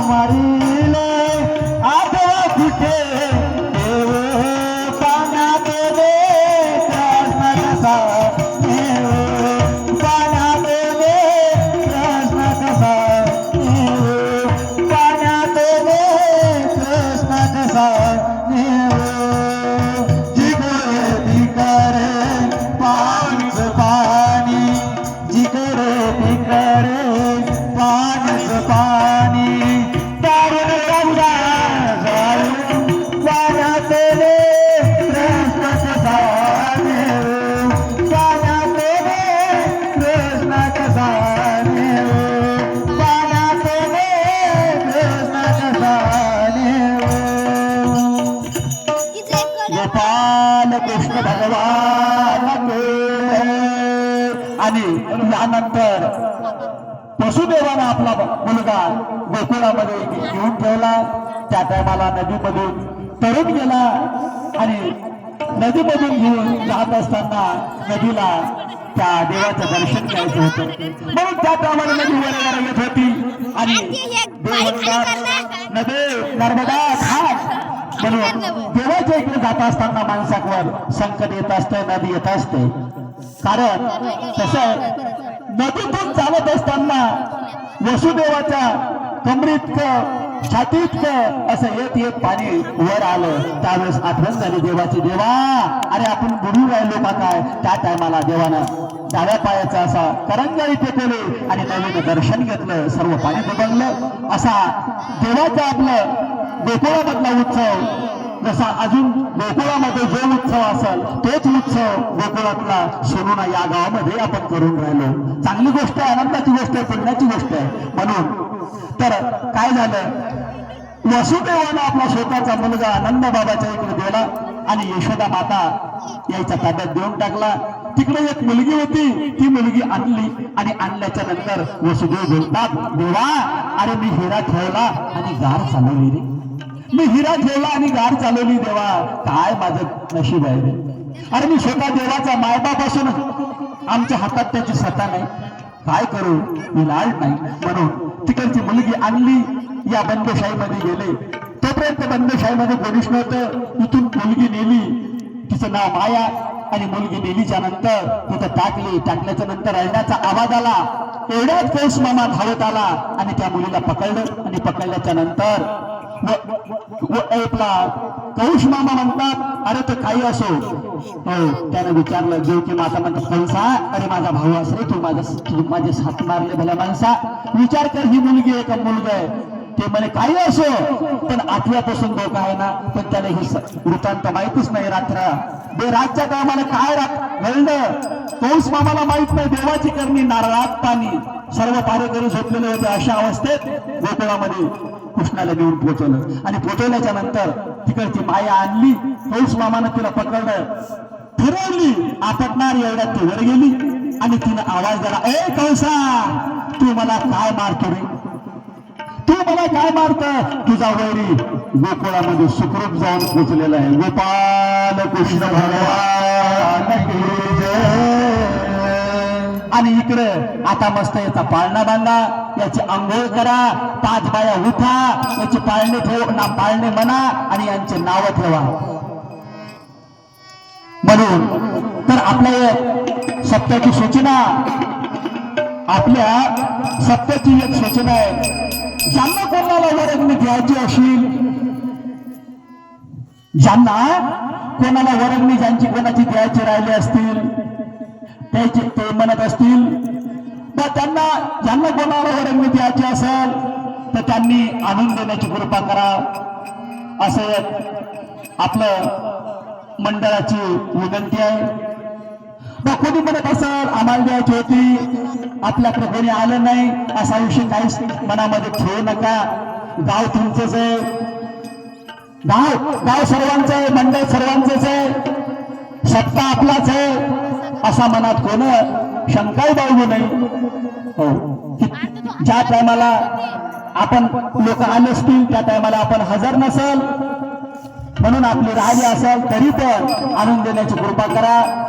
मारिले आठवा कुठे देव पाण्यात दे कृष्ण कसा देव पाण्यात दे कृष्ण कसा देव पाण्यात दे कृष्ण कसा देव जिकडे तिकडे पाणीच पाणी जिकडे तिकडे पाणीच पाणी तारून गंगा जाळून पाण्यात दे कृष्ण कसा देव पाण्यात दे कृष्ण कसा देव पाण्यात दे कृष्ण कसा देव गोपाल कृष्ण भगवान आणि यानंतर वसुदेवानं आपला मुलगा गोकुळामध्ये घेऊन ठेवला. त्या टायमाला नदीमधून तरुण गेला आणि नदीमधून घेऊन जात असताना नदीला त्या देवाचं दर्शन घ्यायचं होतं म्हणून त्या टायमाला नदी वर येत होती आणि नदी नर्मदा घाट म्हणून देवाच्या इकडे जात असताना माणसावर संकट येत असते नदी येत असते. कारण तसं नदीतून चालत असताना वसुदेवाच्या कमरीत छातीत असं येत पाणी वर आलं. त्यावेळेस आठवण झाली देवाची देवा अरे आपण बुडून राहिलो का काय. त्या टायमाला देवानं डाव्या पायाचा असा करंजाळी टेकवले आणि नवीन दर्शन घेतलं. सर्व पाणी दुबंगलं. असा देवाचा आपलं गोकुळामधला उत्सव जसा अजून गोकुळामध्ये जो उत्सव असेल तोच उत्सव गोकुळातला सोनूना या गावामध्ये आपण करून राहिलो. चांगली गोष्ट आहे आनंदाची गोष्ट आहे पुण्याची गोष्ट आहे. म्हणून तर काय झालं वसुदेवानं आपला स्वतःचा मुलगा नंद बाबाच्या इकडे दिला आणि यशोदा माता यायचा ताब्यात देऊन टाकला. तिकडे एक मुलगी होती ती मुलगी आणली आणि आणल्याच्या नंतर वसुदेव बोलतात देवा अरे मी हिरा ठेवला आणि गार चालवली रे. मी हिरा ठेवला आणि गार चालवली देवा काय माझं नशीब आहे रे. अरे मी स्वतः देवाचा मायबाप असून आमच्या हातात त्याची सत्ता नाही काय करू मी लाड नाही. म्हणून तिकडची मुलगी आणली या बंदशाहीमध्ये गेले. तोपर्यंत बंदशाहीमध्ये कोणीच नव्हतं. इथून मुलगी नेली तिचं नाव माया आणि मुलगी नेलीच्या नंतर तिथं टाकल्याच्या नंतर रडण्याचा आवाज आला. एवढ्याच कौश मामा धावत आला आणि त्या मुलीला पकडलं आणि पकडल्याच्या नंतर कौश मामा म्हणतात अरे तर काही असो त्याने विचारलं देवकी माता म्हणतात कंसा अरे माझा भाऊ असरे तू माझे साथ मारले भल्या माणसा विचार कर ही मुलगी आहे का मुलगा आहे. ते म्हणे काही असो पण आठव्यापासून धोका आहे ना पण त्याला हे वृत्तांत माहितीच नाही. रातच्या कामाला काय घडलं कौश मामाला माहित नाही. देवाची करणी नारळात पाणी सर्व पारेकरी झोपलेले होते. अशा अवस्थेत गोकुळामध्ये कृष्णाला घेऊन पोहोचवलं आणि पोहोचवल्याच्या नंतर तिकडची माया आणली. कौश मामानं तिला पकडलं फिरवली आपटणार एवढ्यात ती वर गेली आणि तिनं आवाज दिला ए कौसा तू मला काय मारतो रे तू मला काय मारत. तुझा वैरी गोकुळामध्ये सुखरूप जाऊन पोचलेला आहे. गोपाल कृष्ण भगवान आणि इकडे आता मस्त याचा पाळणा बांधा याची आंघोळ करा 5 बाया उठा याची पाळणे पाळणे म्हणा आणि यांचे नाव ठेवा. म्हणून तर आपल्या सत्याची सूचना आपल्या सत्याची एक सूचना आहे. ज्यांना कोणाला वरंगणी द्यायची असेल ज्यांना कोणाला वरंगणी ज्यांची कोणाची द्यायची राहिली असतील त्याची ते म्हणत असतील तर त्यांना ज्यांना कोणाला वरंगणी द्यायची असेल तर त्यांनी आणून देण्याची कृपा करा. असं आपलं मंडळाची विनंती आहे. कोणी म्हणत असेल आम्हाला द्यायची होती आपल्याकडे कोणी आलं नाही असा विषय काहीच मनामध्ये ठेवू नका. गाव तुमचंच आहे. गाव सर्वांचं आहे. मंडळ सर्वांचंच आहे. सत्ता आपलाच आहे असा मनात कोण शंकाही बाळगू नये. हो ज्या टायमाला आपण लोक आले असतील त्या टायमाला आपण हजर नसेल म्हणून आपली राहिली असेल तरी पण आणून देण्याची कृपा करा.